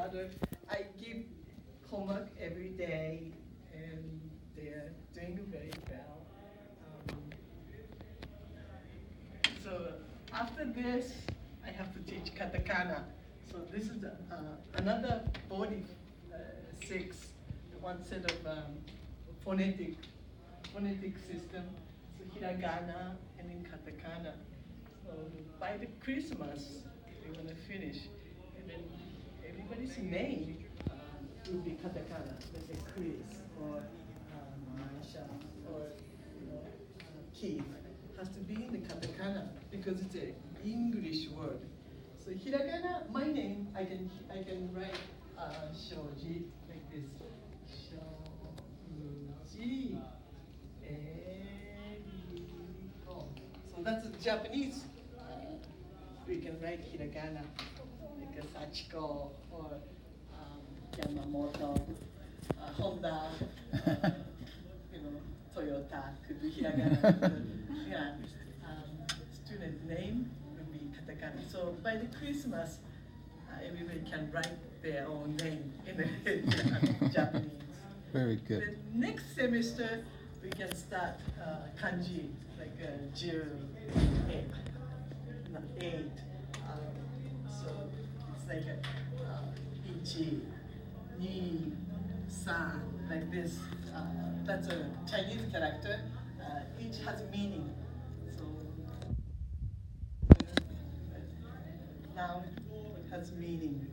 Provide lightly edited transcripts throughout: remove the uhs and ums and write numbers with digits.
father. I give homework every day, and they're doing very well. So after this, I have to teach katakana. So this is another body six, one set of phonetic system. So hiragana and then katakana. So by the Christmas, we're gonna finish, and then everybody's name will be katakana. Let's say Chris or Marsha or Keith has to be in the katakana because it's an English word. So hiragana, my name, I can write shoji like this. Shoji. So that's a Japanese. We can write hiragana like a Sachiko or Yamamoto, Honda, Toyota could be hiragana. Yeah, student name would be katakana. So by the Christmas, everybody can write their own name in Japanese. Very good. The next semester, we can start kanji, like 8. So it's like ichi, ni, san, like this. That's a Chinese character. Each has meaning. So now it has meaning.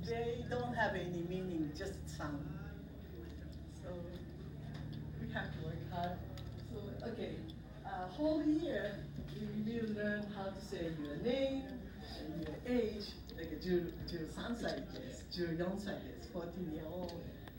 They don't have any meaning, just sound. So we have to work hard. So okay, whole year we will learn how to say your name and your age, like 13歳です、14歳です、14-year-old,